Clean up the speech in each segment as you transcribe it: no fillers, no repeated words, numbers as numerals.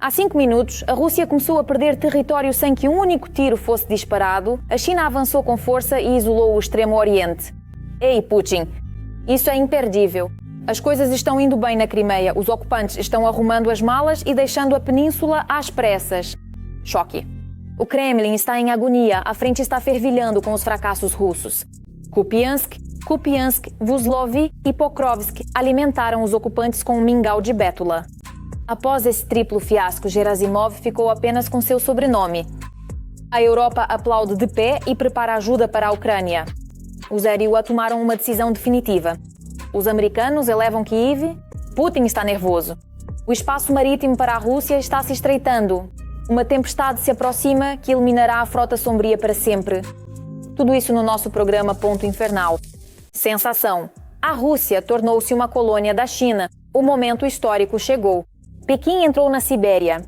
Há 5 minutos, a Rússia começou a perder território sem que um único tiro fosse disparado, a China avançou com força e isolou o Extremo Oriente. Ei, Putin, isso é imperdível. As coisas estão indo bem na Crimeia, os ocupantes estão arrumando as malas e deixando a península às pressas. Choque. O Kremlin está em agonia, a frente está fervilhando com os fracassos russos. Kupiansk, Vuzlovi e Pokrovsk alimentaram os ocupantes com um mingau de bétula. Após esse triplo fiasco, Gerasimov ficou apenas com seu sobrenome. A Europa aplaude de pé e prepara ajuda para a Ucrânia. Os ZRU tomaram uma decisão definitiva. Os americanos elevam Kiev. Putin está nervoso. O espaço marítimo para a Rússia está se estreitando. Uma tempestade se aproxima que eliminará a Frota Sombria para sempre. Tudo isso no nosso programa Ponto Infernal. Sensação. A Rússia tornou-se uma colônia da China. O momento histórico chegou. Pequim entrou na Sibéria.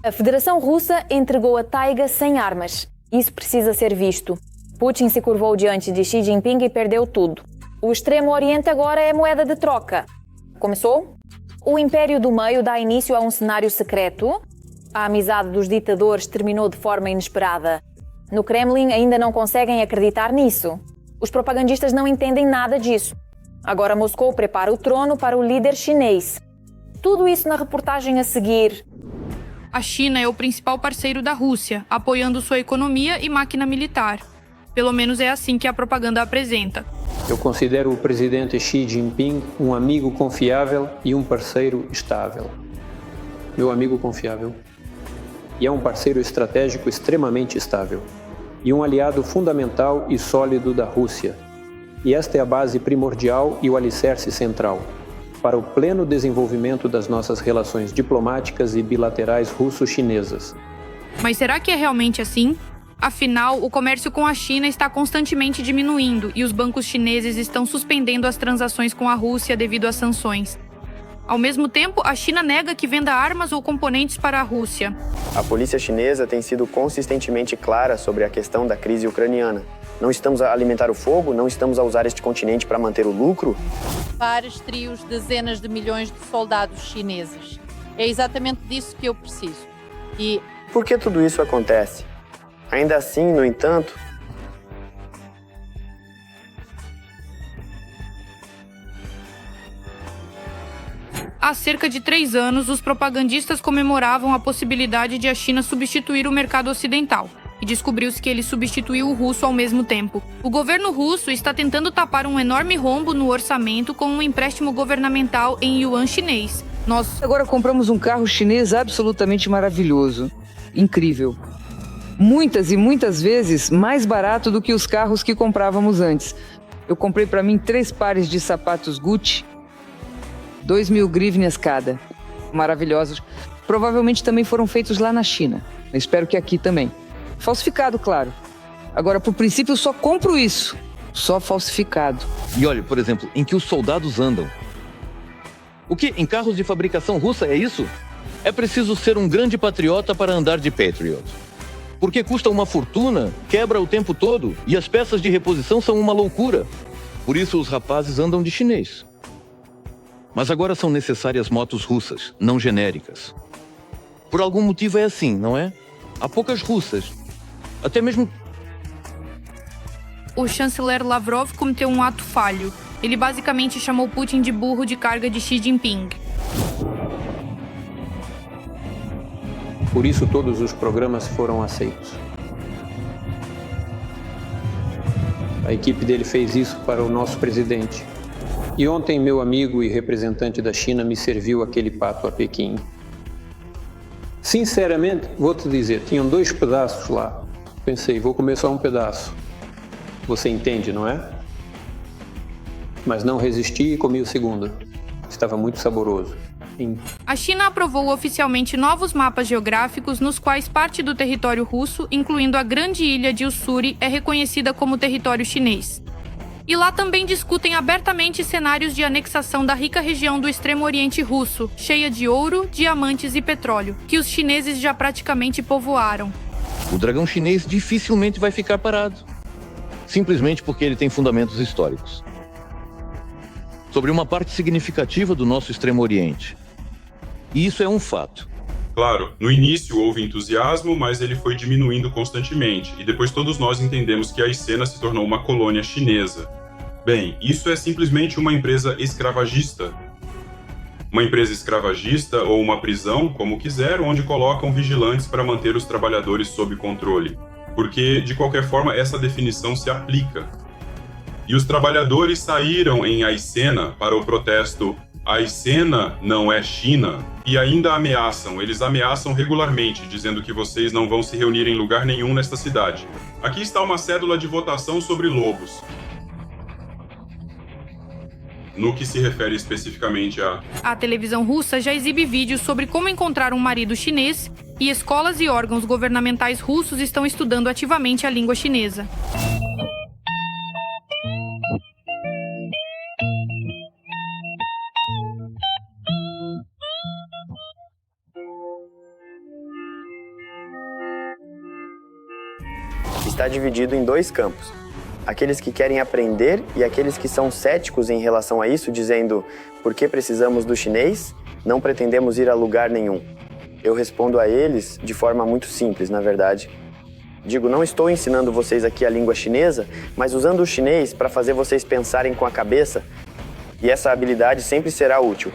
A Federação Russa entregou a taiga sem armas. Isso precisa ser visto. Putin se curvou diante de Xi Jinping e perdeu tudo. O Extremo Oriente agora é moeda de troca. Começou? O Império do Meio dá início a um cenário secreto. A amizade dos ditadores terminou de forma inesperada. No Kremlin ainda não conseguem acreditar nisso. Os propagandistas não entendem nada disso. Agora Moscou prepara o trono para o líder chinês. Tudo isso na reportagem a seguir. A China é o principal parceiro da Rússia, apoiando sua economia e máquina militar. Pelo menos é assim que a propaganda apresenta. Eu considero o presidente Xi Jinping um amigo confiável e um parceiro estável. Meu amigo confiável. E é um parceiro estratégico extremamente estável. E um aliado fundamental e sólido da Rússia. E esta é a base primordial e o alicerce central para o pleno desenvolvimento das nossas relações diplomáticas e bilaterais russo-chinesas. Mas será que é realmente assim? Afinal, o comércio com a China está constantemente diminuindo e os bancos chineses estão suspendendo as transações com a Rússia devido às sanções. Ao mesmo tempo, a China nega que venda armas ou componentes para a Rússia. A polícia chinesa tem sido consistentemente clara sobre a questão da crise ucraniana. Não estamos a alimentar o fogo? Não estamos a usar este continente para manter o lucro? Vários trios, dezenas de milhões de soldados chineses. É exatamente disso que eu preciso. E por que tudo isso acontece? Ainda assim, no entanto, há cerca de 3 anos, os propagandistas comemoravam a possibilidade de a China substituir o mercado ocidental. E descobriu-se que ele substituiu o russo ao mesmo tempo. O governo russo está tentando tapar um enorme rombo no orçamento com um empréstimo governamental em yuan chinês. Nós agora compramos um carro chinês absolutamente maravilhoso. Incrível. Muitas e muitas vezes mais barato do que os carros que comprávamos antes. Eu comprei para mim 3 pares de sapatos Gucci, 2.000 hryvnias cada. Maravilhosos. Provavelmente também foram feitos lá na China. Eu espero que aqui também. Falsificado, claro. Agora, por princípio, eu só compro isso. Só falsificado. E olha, por exemplo, em que os soldados andam. O quê? Em carros de fabricação russa, é isso? É preciso ser um grande patriota para andar de Patriot. Porque custa uma fortuna, quebra o tempo todo e as peças de reposição são uma loucura. Por isso os rapazes andam de chinês. Mas agora são necessárias motos russas, não genéricas. Por algum motivo é assim, não é? Há poucas russas. Até mesmo... O chanceler Lavrov cometeu um ato falho. Ele basicamente chamou Putin de burro de carga de Xi Jinping. Por isso todos os programas foram aceitos. A equipe dele fez isso para o nosso presidente. E ontem meu amigo e representante da China me serviu aquele pato a Pequim. Sinceramente, vou te dizer, tinham 2 pedaços lá. Pensei, vou comer só um pedaço. Você entende, não é? Mas não resisti e comi o segundo. Estava muito saboroso. A China aprovou oficialmente novos mapas geográficos nos quais parte do território russo, incluindo a grande ilha de Ussuri, é reconhecida como território chinês. E lá também discutem abertamente cenários de anexação da rica região do Extremo Oriente russo, cheia de ouro, diamantes e petróleo, que os chineses já praticamente povoaram. O dragão chinês dificilmente vai ficar parado. Simplesmente porque ele tem fundamentos históricos. Sobre uma parte significativa do nosso Extremo Oriente. E isso é um fato. Claro, no início houve entusiasmo, mas ele foi diminuindo constantemente, e depois todos nós entendemos que a Aicena se tornou uma colônia chinesa. Bem, isso é simplesmente uma empresa escravagista. Uma empresa escravagista ou uma prisão, como quiser, onde colocam vigilantes para manter os trabalhadores sob controle. Porque, de qualquer forma, essa definição se aplica. E os trabalhadores saíram em Aicena para o protesto Aicena não é China, e ainda ameaçam, eles ameaçam regularmente, dizendo que vocês não vão se reunir em lugar nenhum nesta cidade. Aqui está uma cédula de votação sobre lobos. No que se refere especificamente A televisão russa já exibe vídeos sobre como encontrar um marido chinês, e escolas e órgãos governamentais russos estão estudando ativamente a língua chinesa. Está dividido em dois campos. Aqueles que querem aprender e aqueles que são céticos em relação a isso, dizendo: por que precisamos do chinês? Não pretendemos ir a lugar nenhum. Eu respondo a eles de forma muito simples, na verdade. Digo, não estou ensinando vocês aqui a língua chinesa, mas usando o chinês para fazer vocês pensarem com a cabeça, e essa habilidade sempre será útil.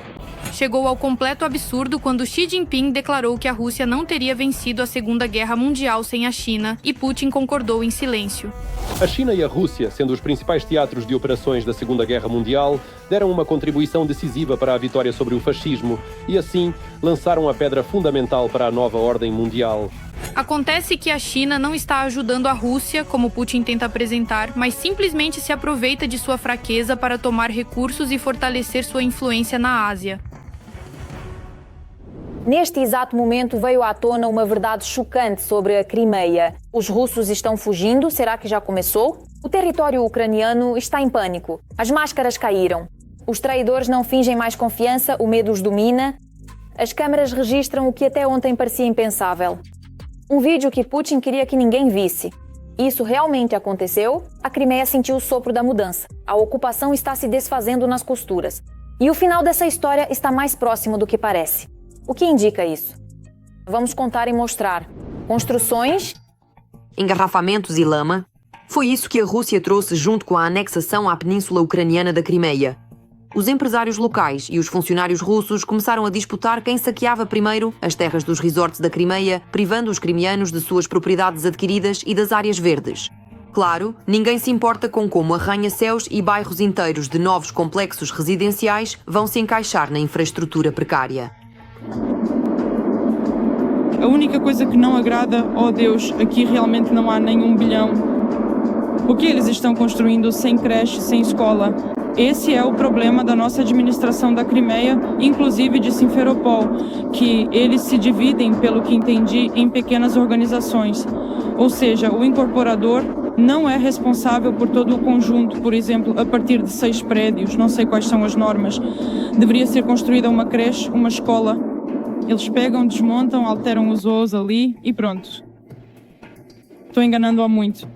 Chegou ao completo absurdo quando Xi Jinping declarou que a Rússia não teria vencido a Segunda Guerra Mundial sem a China, e Putin concordou em silêncio. A China e a Rússia, sendo os principais teatros de operações da Segunda Guerra Mundial, deram uma contribuição decisiva para a vitória sobre o fascismo e, assim, lançaram a pedra fundamental para a nova ordem mundial. Acontece que a China não está ajudando a Rússia, como Putin tenta apresentar, mas simplesmente se aproveita de sua fraqueza para tomar recursos e fortalecer sua influência na Ásia. Neste exato momento veio à tona uma verdade chocante sobre a Crimeia. Os russos estão fugindo? Será que já começou? O território ucraniano está em pânico. As máscaras caíram. Os traidores não fingem mais confiança, o medo os domina. As câmaras registram o que até ontem parecia impensável. Um vídeo que Putin queria que ninguém visse. Isso realmente aconteceu? A Crimeia sentiu o sopro da mudança. A ocupação está se desfazendo nas costuras. E o final dessa história está mais próximo do que parece. O que indica isso? Vamos contar e mostrar. Construções, engarrafamentos e lama. Foi isso que a Rússia trouxe junto com a anexação à península ucraniana da Crimeia. Os empresários locais e os funcionários russos começaram a disputar quem saqueava primeiro as terras dos resorts da Crimeia, privando os crimeanos de suas propriedades adquiridas e das áreas verdes. Claro, ninguém se importa com como arranha-céus e bairros inteiros de novos complexos residenciais vão se encaixar na infraestrutura precária. A única coisa que não agrada, oh Deus, aqui realmente não há nenhum bilhão. O que eles estão construindo sem creche, sem escola? Esse é o problema da nossa administração da Crimeia, inclusive de Simferopol, que eles se dividem, pelo que entendi, em pequenas organizações. Ou seja, o incorporador não é responsável por todo o conjunto, por exemplo, a partir de 6 prédios, não sei quais são as normas. Deveria ser construída uma creche, uma escola. Eles pegam, desmontam, alteram os voos ali e pronto. Estou enganando-a muito.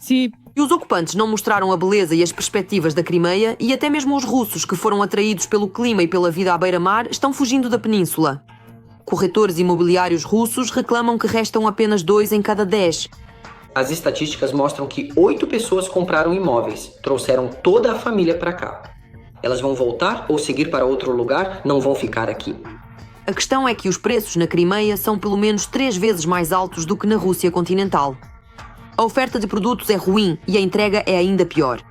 E os ocupantes não mostraram a beleza e as perspectivas da Crimeia, e até mesmo os russos, que foram atraídos pelo clima e pela vida à beira-mar, estão fugindo da península. Corretores imobiliários russos reclamam que restam apenas 2 em cada 10. As estatísticas mostram que 8 pessoas compraram imóveis, trouxeram toda a família para cá. Elas vão voltar ou seguir para outro lugar, não vão ficar aqui. A questão é que os preços na Crimeia são pelo menos 3 vezes mais altos do que na Rússia continental. A oferta de produtos é ruim e a entrega é ainda pior.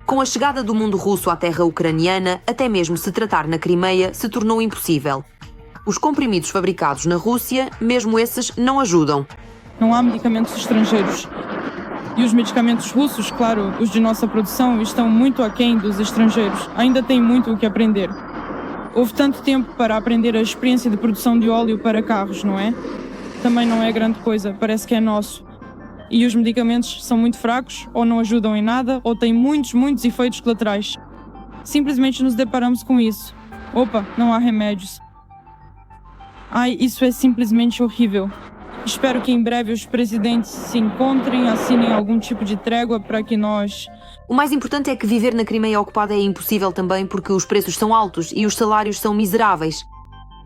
Com a chegada do mundo russo à terra ucraniana, até mesmo se tratar na Crimeia se tornou impossível. Os comprimidos fabricados na Rússia, mesmo esses, não ajudam. Não há medicamentos estrangeiros. E os medicamentos russos, claro, os de nossa produção, estão muito aquém dos estrangeiros. Ainda tem muito o que aprender. Houve tanto tempo para aprender a experiência de produção de óleo para carros, não é? Também não é grande coisa, parece que é nosso. E os medicamentos são muito fracos, ou não ajudam em nada, ou têm muitos efeitos colaterais. Simplesmente nos deparamos com isso. Opa, não há remédios. Ai, isso é simplesmente horrível. Espero que em breve os presidentes se encontrem, assinem algum tipo de trégua para que nós... O mais importante é que viver na Crimeia ocupada é impossível também porque os preços são altos e os salários são miseráveis.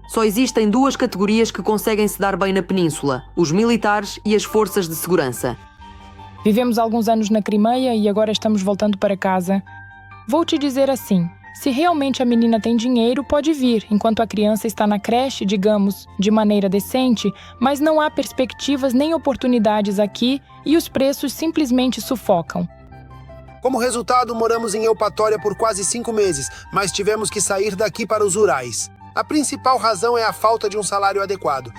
Só existem duas categorias que conseguem se dar bem na península: os militares e as forças de segurança. Vivemos alguns anos na Crimeia e agora estamos voltando para casa. Vou te dizer assim, se realmente a menina tem dinheiro, pode vir, enquanto a criança está na creche, digamos, de maneira decente, mas não há perspectivas nem oportunidades aqui e os preços simplesmente sufocam. Como resultado, moramos em Eupatória por quase 5 meses, mas tivemos que sair daqui para os Urais. A principal razão é a falta de um salário adequado.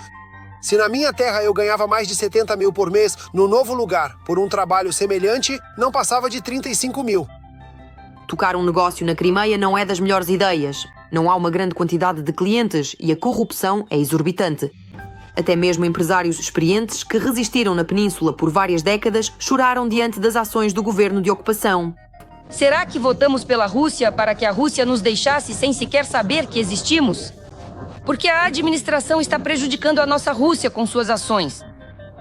Se na minha terra eu ganhava mais de 70 mil por mês, no novo lugar, por um trabalho semelhante, não passava de 35 mil. Tocar um negócio na Crimeia não é das melhores ideias. Não há uma grande quantidade de clientes e a corrupção é exorbitante. Até mesmo empresários experientes que resistiram na península por várias décadas choraram diante das ações do governo de ocupação. Será que votamos pela Rússia para que a Rússia nos deixasse sem sequer saber que existimos? Porque a administração está prejudicando a nossa Rússia com suas ações.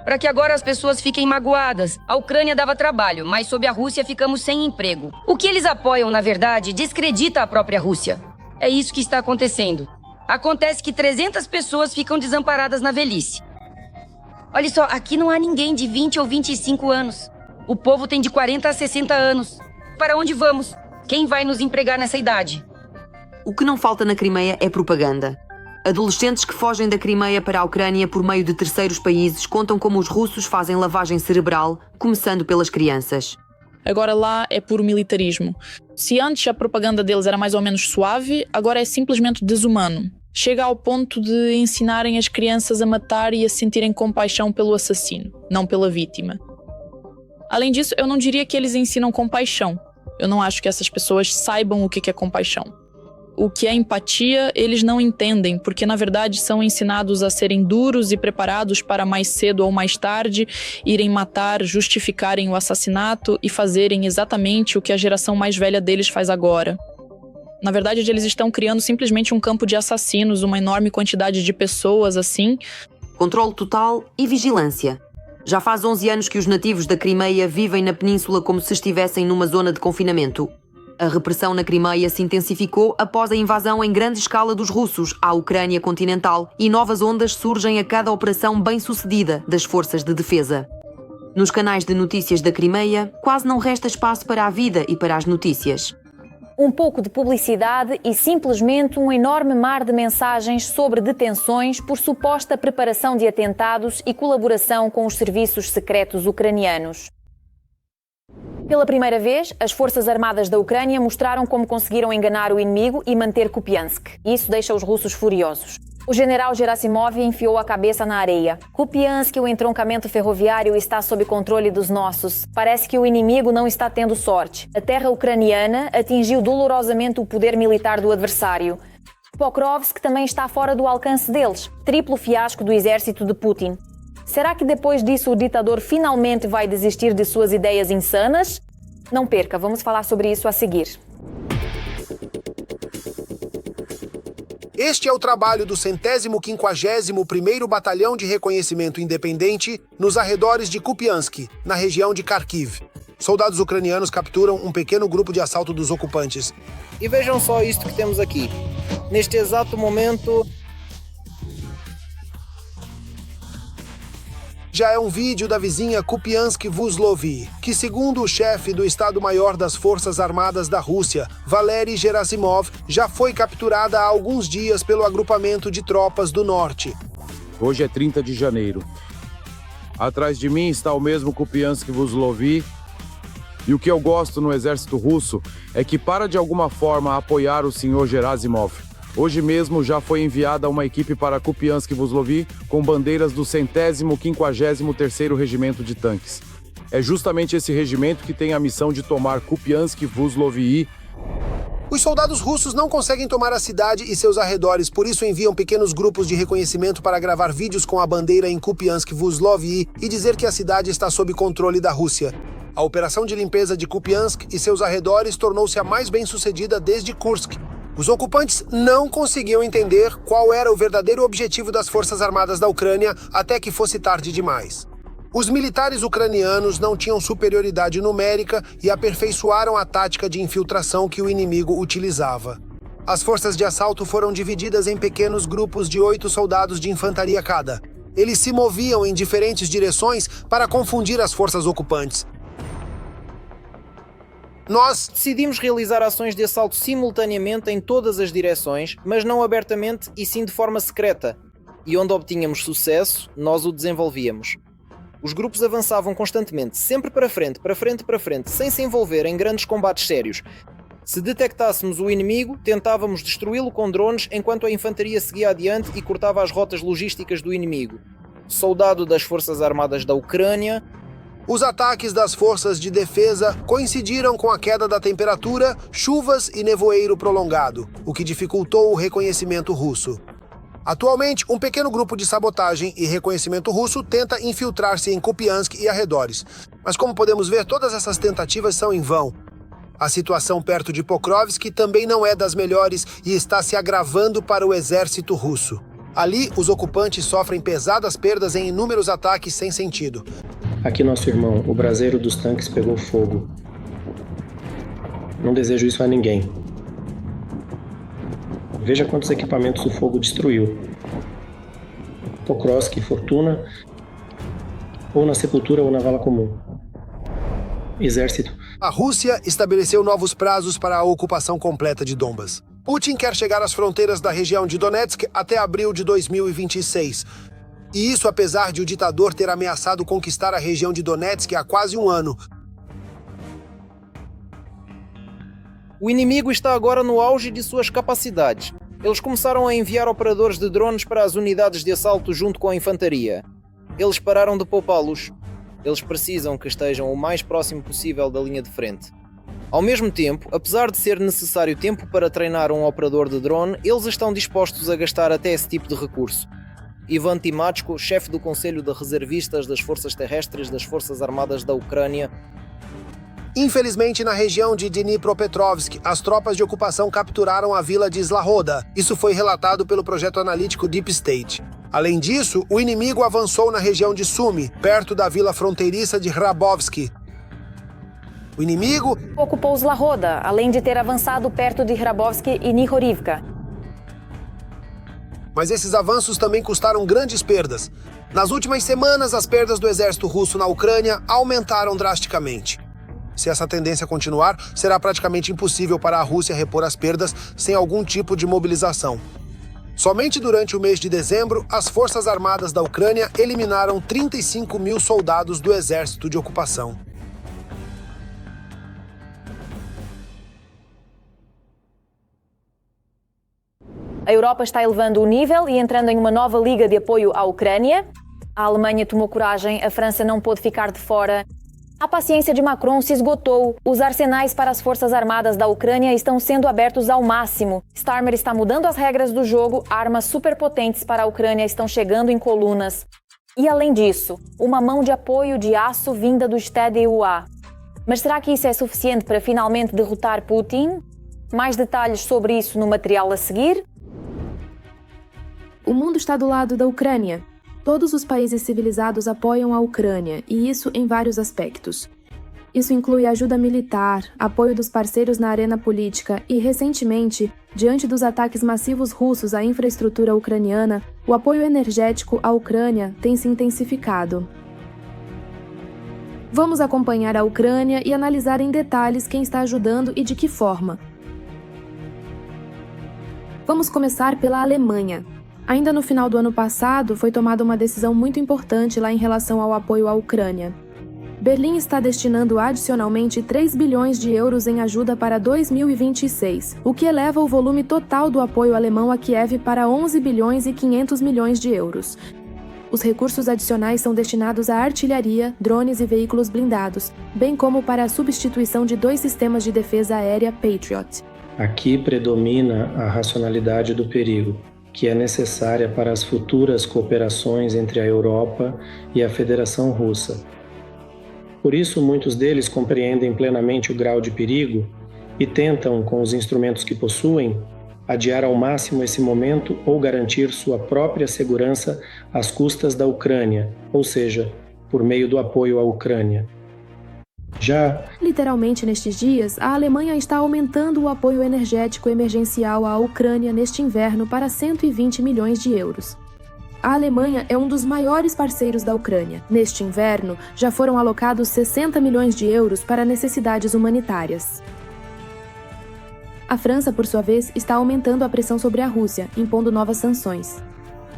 Para que agora as pessoas fiquem magoadas. A Ucrânia dava trabalho, mas sob a Rússia ficamos sem emprego. O que eles apoiam, na verdade, descredita a própria Rússia. É isso que está acontecendo. Acontece que 300 pessoas ficam desamparadas na velhice. Olha só, aqui não há ninguém de 20 ou 25 anos. O povo tem de 40 a 60 anos. Para onde vamos? Quem vai nos empregar nessa idade? O que não falta na Crimeia é propaganda. Adolescentes que fogem da Crimeia para a Ucrânia por meio de terceiros países contam como os russos fazem lavagem cerebral, começando pelas crianças. Agora lá é puro militarismo. Se antes a propaganda deles era mais ou menos suave, agora é simplesmente desumano. Chega ao ponto de ensinarem as crianças a matar e a sentirem compaixão pelo assassino, não pela vítima. Além disso, eu não diria que eles ensinam compaixão. Eu não acho que essas pessoas saibam o que é compaixão. O que é empatia, eles não entendem, porque na verdade são ensinados a serem duros e preparados para mais cedo ou mais tarde irem matar, justificarem o assassinato e fazerem exatamente o que a geração mais velha deles faz agora. Na verdade, eles estão criando simplesmente um campo de assassinos, uma enorme quantidade de pessoas assim. Controle total e vigilância. Já faz 11 anos que os nativos da Crimeia vivem na península como se estivessem numa zona de confinamento. A repressão na Crimeia se intensificou após a invasão em grande escala dos russos à Ucrânia continental e novas ondas surgem a cada operação bem-sucedida das forças de defesa. Nos canais de notícias da Crimeia, quase não resta espaço para a vida e para as notícias. Um pouco de publicidade e simplesmente um enorme mar de mensagens sobre detenções por suposta preparação de atentados e colaboração com os serviços secretos ucranianos. Pela primeira vez, as Forças Armadas da Ucrânia mostraram como conseguiram enganar o inimigo e manter Kupiansk. Isso deixa os russos furiosos. O general Gerasimov enfiou a cabeça na areia. Kupiansk, o entroncamento ferroviário, está sob controle dos nossos. Parece que o inimigo não está tendo sorte. A terra ucraniana atingiu dolorosamente o poder militar do adversário. Pokrovsk também está fora do alcance deles. Triplo fiasco do exército de Putin. Será que depois disso o ditador finalmente vai desistir de suas ideias insanas? Não perca, vamos falar sobre isso a seguir. Este é o trabalho do 151º Batalhão de Reconhecimento Independente nos arredores de Kupiansk, na região de Kharkiv. Soldados ucranianos capturam um pequeno grupo de assalto dos ocupantes. E vejam só isto que temos aqui. Neste exato momento... Já é um vídeo da vizinha Kupiansk-Vuzlovi, que, segundo o chefe do Estado-Maior das Forças Armadas da Rússia, Valery Gerasimov, já foi capturada há alguns dias pelo agrupamento de tropas do norte. Hoje é 30 de janeiro. Atrás de mim está o mesmo Kupiansk-Vuzlovi. E o que eu gosto no exército russo é que para de alguma forma apoiar o senhor Gerasimov. Hoje mesmo já foi enviada uma equipe para Kupiansk-Vuzlovi com bandeiras do 153º Regimento de Tanques. É justamente esse regimento que tem a missão de tomar Kupiansk-Vuzlovi. Os soldados russos não conseguem tomar a cidade e seus arredores, por isso enviam pequenos grupos de reconhecimento para gravar vídeos com a bandeira em Kupiansk-Vuzlovi e dizer que a cidade está sob controle da Rússia. A operação de limpeza de Kupiansk e seus arredores tornou-se a mais bem-sucedida desde Kursk. Os ocupantes não conseguiam entender qual era o verdadeiro objetivo das Forças Armadas da Ucrânia até que fosse tarde demais. Os militares ucranianos não tinham superioridade numérica e aperfeiçoaram a tática de infiltração que o inimigo utilizava. As forças de assalto foram divididas em pequenos grupos de 8 soldados de infantaria cada. Eles se moviam em diferentes direções para confundir as forças ocupantes. Nós decidimos realizar ações de assalto simultaneamente em todas as direções, mas não abertamente e sim de forma secreta. E onde obtínhamos sucesso, nós o desenvolvíamos. Os grupos avançavam constantemente, sempre para frente, sem se envolver em grandes combates sérios. Se detectássemos o inimigo, tentávamos destruí-lo com drones enquanto a infantaria seguia adiante e cortava as rotas logísticas do inimigo. Soldado das Forças Armadas da Ucrânia. Os ataques das forças de defesa coincidiram com a queda da temperatura, chuvas e nevoeiro prolongado, o que dificultou o reconhecimento russo. Atualmente, um pequeno grupo de sabotagem e reconhecimento russo tenta infiltrar-se em Kupiansk e arredores. Mas como podemos ver, todas essas tentativas são em vão. A situação perto de Pokrovsk também não é das melhores e está se agravando para o exército russo. Ali, os ocupantes sofrem pesadas perdas em inúmeros ataques sem sentido. Aqui nosso irmão, o braseiro dos tanques, pegou fogo. Não desejo isso a ninguém. Veja quantos equipamentos o fogo destruiu. Pokrovsk, Fortuna, ou na sepultura ou na vala comum. Exército. A Rússia estabeleceu novos prazos para a ocupação completa de Donbas. Putin quer chegar às fronteiras da região de Donetsk até abril de 2026. E isso apesar de o ditador ter ameaçado conquistar a região de Donetsk há quase um ano. O inimigo está agora no auge de suas capacidades. Eles começaram a enviar operadores de drones para as unidades de assalto junto com a infantaria. Eles pararam de poupá-los. Eles precisam que estejam o mais próximo possível da linha de frente. Ao mesmo tempo, apesar de ser necessário tempo para treinar um operador de drone, eles estão dispostos a gastar até esse tipo de recurso. Ivan Timachko, chefe do Conselho de Reservistas das Forças Terrestres das Forças Armadas da Ucrânia. Infelizmente, na região de Dnipropetrovsk, as tropas de ocupação capturaram a vila de Slahoda. Isso foi relatado pelo projeto analítico Deep State. Além disso, o inimigo avançou na região de Sumy, perto da vila fronteiriça de Hrabovsk. O inimigo ocupou Slahoda, além de ter avançado perto de Hrabovsk e Nihorivka. Mas esses avanços também custaram grandes perdas. Nas últimas semanas, as perdas do exército russo na Ucrânia aumentaram drasticamente. Se essa tendência continuar, será praticamente impossível para a Rússia repor as perdas sem algum tipo de mobilização. Somente durante o mês de dezembro, as Forças Armadas da Ucrânia eliminaram 35 mil soldados do exército de ocupação. A Europa está elevando o nível e entrando em uma nova liga de apoio à Ucrânia. A Alemanha tomou coragem, a França não pôde ficar de fora. A paciência de Macron se esgotou. Os arsenais para as forças armadas da Ucrânia estão sendo abertos ao máximo. Starmer está mudando as regras do jogo. Armas superpotentes para a Ucrânia estão chegando em colunas. E além disso, uma mão de apoio de aço vinda do TDUA. Mas será que isso é suficiente para finalmente derrotar Putin? Mais detalhes sobre isso no material a seguir. O mundo está do lado da Ucrânia. Todos os países civilizados apoiam a Ucrânia, e isso em vários aspectos. Isso inclui ajuda militar, apoio dos parceiros na arena política e, recentemente, diante dos ataques massivos russos à infraestrutura ucraniana, o apoio energético à Ucrânia tem se intensificado. Vamos acompanhar a Ucrânia e analisar em detalhes quem está ajudando e de que forma. Vamos começar pela Alemanha. Ainda no final do ano passado, foi tomada uma decisão muito importante lá em relação ao apoio à Ucrânia. Berlim está destinando adicionalmente 3 bilhões de euros em ajuda para 2026, o que eleva o volume total do apoio alemão a Kiev para 11 bilhões e 500 milhões de euros. Os recursos adicionais são destinados à artilharia, drones e veículos blindados, bem como para a substituição de 2 sistemas de defesa aérea Patriot. Aqui predomina a racionalidade do perigo, que é necessária para as futuras cooperações entre a Europa e a Federação Russa. Por isso, muitos deles compreendem plenamente o grau de perigo e tentam, com os instrumentos que possuem, adiar ao máximo esse momento ou garantir sua própria segurança às custas da Ucrânia, ou seja, por meio do apoio à Ucrânia. Literalmente, nestes dias, a Alemanha está aumentando o apoio energético emergencial à Ucrânia neste inverno para 120 milhões de euros. A Alemanha é um dos maiores parceiros da Ucrânia. Neste inverno, já foram alocados 60 milhões de euros para necessidades humanitárias. A França, por sua vez, está aumentando a pressão sobre a Rússia, impondo novas sanções.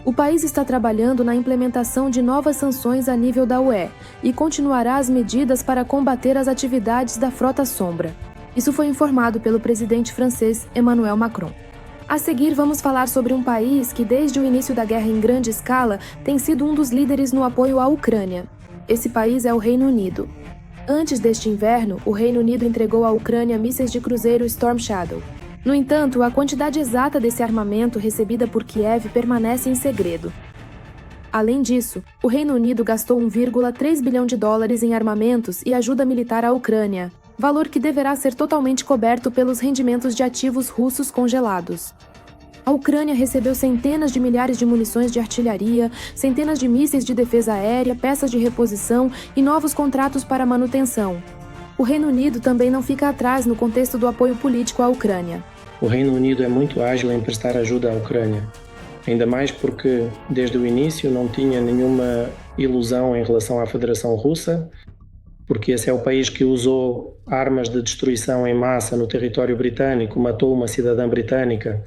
O país está trabalhando na implementação de novas sanções a nível da UE e continuará as medidas para combater as atividades da Frota Sombra. Isso foi informado pelo presidente francês Emmanuel Macron. A seguir, vamos falar sobre um país que, desde o início da guerra em grande escala, tem sido um dos líderes no apoio à Ucrânia. Esse país é o Reino Unido. Antes deste inverno, o Reino Unido entregou à Ucrânia mísseis de cruzeiro Storm Shadow. No entanto, a quantidade exata desse armamento recebida por Kiev permanece em segredo. Além disso, o Reino Unido gastou 1,3 bilhão de dólares em armamentos e ajuda militar à Ucrânia, valor que deverá ser totalmente coberto pelos rendimentos de ativos russos congelados. A Ucrânia recebeu centenas de milhares de munições de artilharia, centenas de mísseis de defesa aérea, peças de reposição e novos contratos para manutenção. O Reino Unido também não fica atrás no contexto do apoio político à Ucrânia. O Reino Unido é muito ágil em prestar ajuda à Ucrânia, ainda mais porque, desde o início, não tinha nenhuma ilusão em relação à Federação Russa, porque esse é o país que usou armas de destruição em massa no território britânico, matou uma cidadã britânica.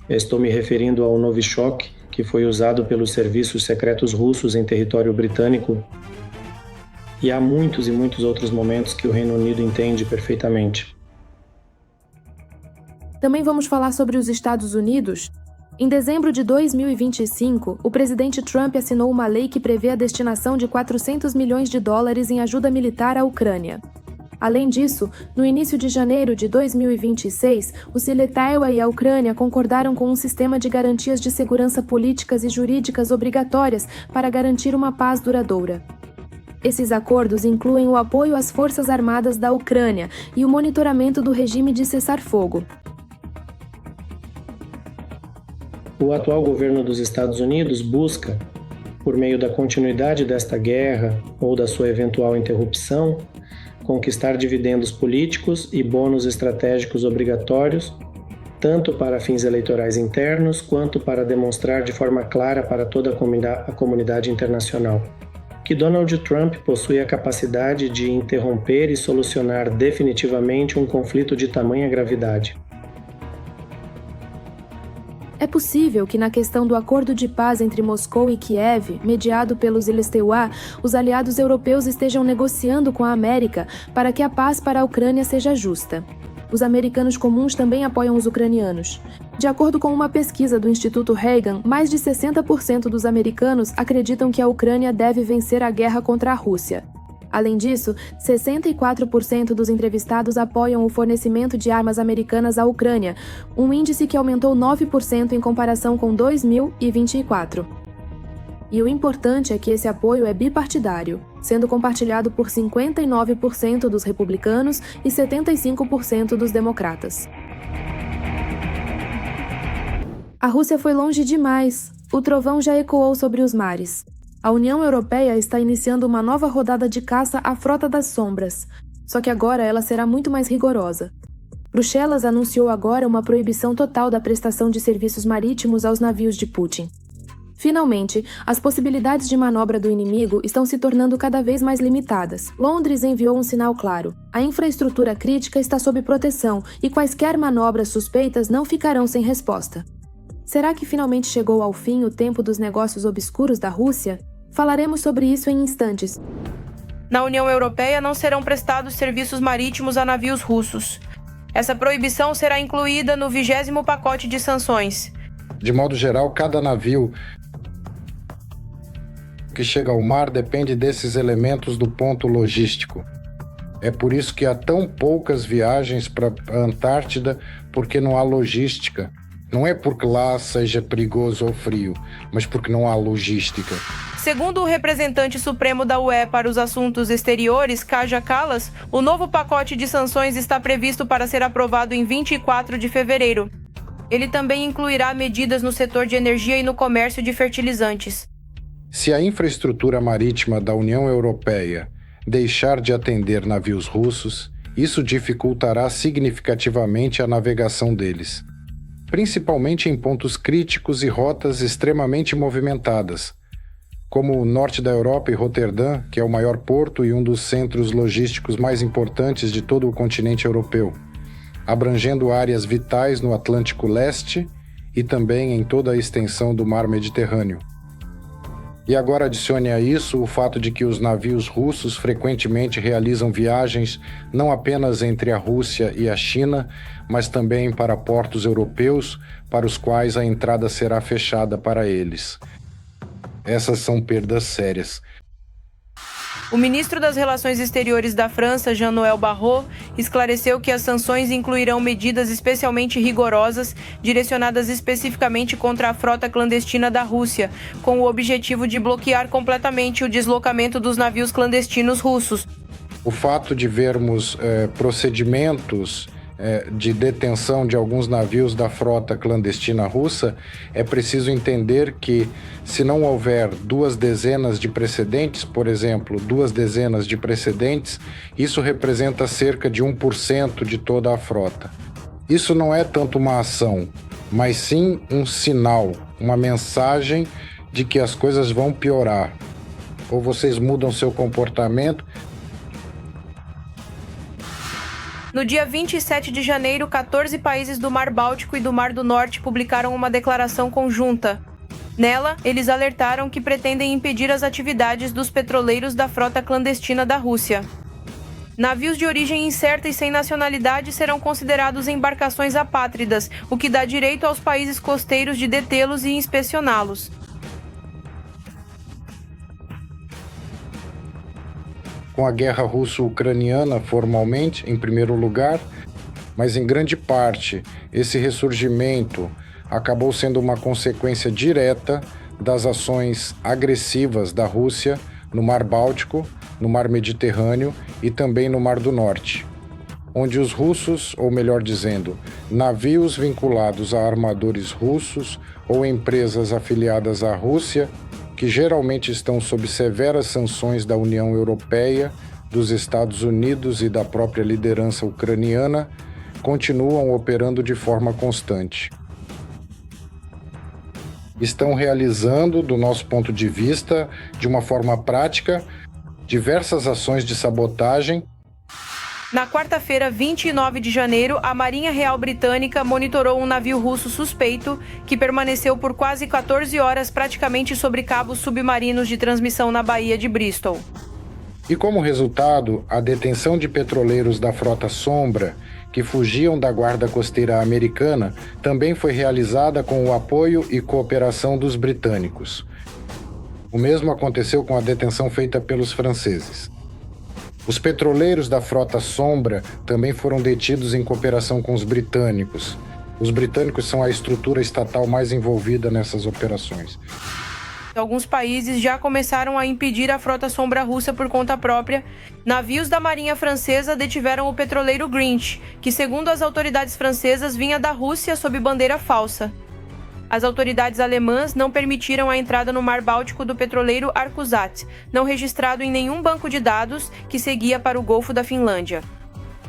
Estou me referindo ao Novichok, que foi usado pelos serviços secretos russos em território britânico. E há muitos e muitos outros momentos que o Reino Unido entende perfeitamente. Também vamos falar sobre os Estados Unidos. Em dezembro de 2025, o presidente Trump assinou uma lei que prevê a destinação de 400 milhões de dólares em ajuda militar à Ucrânia. Além disso, no início de janeiro de 2026, o Siletaewa e a Ucrânia concordaram com um sistema de garantias de segurança políticas e jurídicas obrigatórias para garantir uma paz duradoura. Esses acordos incluem o apoio às Forças Armadas da Ucrânia e o monitoramento do regime de cessar-fogo. O atual governo dos Estados Unidos busca, por meio da continuidade desta guerra ou da sua eventual interrupção, conquistar dividendos políticos e bônus estratégicos obrigatórios, tanto para fins eleitorais internos quanto para demonstrar de forma clara para toda a comunidade internacional que Donald Trump possui a capacidade de interromper e solucionar definitivamente um conflito de tamanha gravidade. É possível que na questão do acordo de paz entre Moscou e Kiev, mediado pelo Siletaewa, os aliados europeus estejam negociando com a América para que a paz para a Ucrânia seja justa. Os americanos comuns também apoiam os ucranianos. De acordo com uma pesquisa do Instituto Reagan, mais de 60% dos americanos acreditam que a Ucrânia deve vencer a guerra contra a Rússia. Além disso, 64% dos entrevistados apoiam o fornecimento de armas americanas à Ucrânia, um índice que aumentou 9% em comparação com 2024. E o importante é que esse apoio é bipartidário, sendo compartilhado por 59% dos republicanos e 75% dos democratas. A Rússia foi longe demais. O trovão já ecoou sobre os mares. A União Europeia está iniciando uma nova rodada de caça à Frota das Sombras, só que agora ela será muito mais rigorosa. Bruxelas anunciou agora uma proibição total da prestação de serviços marítimos aos navios de Putin. Finalmente, as possibilidades de manobra do inimigo estão se tornando cada vez mais limitadas. Londres enviou um sinal claro. A infraestrutura crítica está sob proteção e quaisquer manobras suspeitas não ficarão sem resposta. Será que finalmente chegou ao fim o tempo dos negócios obscuros da Rússia? Falaremos sobre isso em instantes. Na União Europeia não serão prestados serviços marítimos a navios russos. Essa proibição será incluída no 20º pacote de sanções. De modo geral, cada navio que chega ao mar depende desses elementos do ponto logístico. É por isso que há tão poucas viagens para a Antártida, porque não há logística. Não é porque lá seja perigoso ou frio, mas porque não há logística. Segundo o representante supremo da UE para os assuntos exteriores, Kaja Kallas, o novo pacote de sanções está previsto para ser aprovado em 24 de fevereiro. Ele também incluirá medidas no setor de energia e no comércio de fertilizantes. Se a infraestrutura marítima da União Europeia deixar de atender navios russos, isso dificultará significativamente a navegação deles, principalmente em pontos críticos e rotas extremamente movimentadas, como o norte da Europa e Roterdã, que é o maior porto e um dos centros logísticos mais importantes de todo o continente europeu, abrangendo áreas vitais no Atlântico Leste e também em toda a extensão do Mar Mediterrâneo. E agora adicione a isso o fato de que os navios russos frequentemente realizam viagens não apenas entre a Rússia e a China, mas também para portos europeus, para os quais a entrada será fechada para eles. Essas são perdas sérias. O ministro das Relações Exteriores da França, Jean-Noël Barrot, esclareceu que as sanções incluirão medidas especialmente rigorosas, direcionadas especificamente contra a frota clandestina da Rússia, com o objetivo de bloquear completamente o deslocamento dos navios clandestinos russos. O fato de vermos procedimentos de detenção de alguns navios da frota clandestina russa, é preciso entender que, se não houver 2 dezenas de precedentes, por exemplo, 2 dezenas de precedentes, isso representa cerca de 1% de toda a frota. Isso não é tanto uma ação, mas sim um sinal, uma mensagem de que as coisas vão piorar. Ou vocês mudam seu comportamento. No dia 27 de janeiro, 14 países do Mar Báltico e do Mar do Norte publicaram uma declaração conjunta. Nela, eles alertaram que pretendem impedir as atividades dos petroleiros da frota clandestina da Rússia. Navios de origem incerta e sem nacionalidade serão considerados embarcações apátridas, o que dá direito aos países costeiros de detê-los e inspecioná-los. Com a guerra russo-ucraniana formalmente, em primeiro lugar, mas em grande parte esse ressurgimento acabou sendo uma consequência direta das ações agressivas da Rússia no Mar Báltico, no Mar Mediterrâneo e também no Mar do Norte, onde os russos, ou melhor dizendo, navios vinculados a armadores russos ou empresas afiliadas à Rússia, que geralmente estão sob severas sanções da União Europeia, dos Estados Unidos e da própria liderança ucraniana, continuam operando de forma constante. Estão realizando, do nosso ponto de vista, de uma forma prática, diversas ações de sabotagem. Na quarta-feira, 29 de janeiro, a Marinha Real Britânica monitorou um navio russo suspeito que permaneceu por quase 14 horas praticamente sobre cabos submarinos de transmissão na Baía de Bristol. E como resultado, a detenção de petroleiros da frota Sombra, que fugiam da guarda costeira americana, também foi realizada com o apoio e cooperação dos britânicos. O mesmo aconteceu com a detenção feita pelos franceses. Os petroleiros da frota Sombra também foram detidos em cooperação com os britânicos. Os britânicos são a estrutura estatal mais envolvida nessas operações. Alguns países já começaram a impedir a frota Sombra russa por conta própria. Navios da Marinha Francesa detiveram o petroleiro Grinch, que, segundo as autoridades francesas, vinha da Rússia sob bandeira falsa. As autoridades alemãs não permitiram a entrada no Mar Báltico do petroleiro Arcusat, não registrado em nenhum banco de dados, que seguia para o Golfo da Finlândia.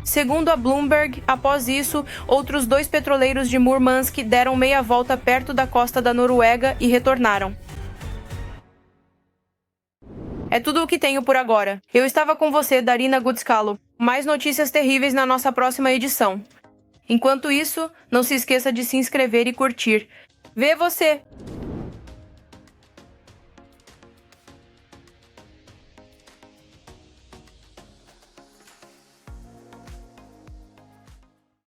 Segundo a Bloomberg, após isso, outros 2 petroleiros de Murmansk deram meia volta perto da costa da Noruega e retornaram. É tudo o que tenho por agora. Eu estava com você, Darina Gutskalo. Mais notícias terríveis na nossa próxima edição. Enquanto isso, não se esqueça de se inscrever e curtir. Vê você!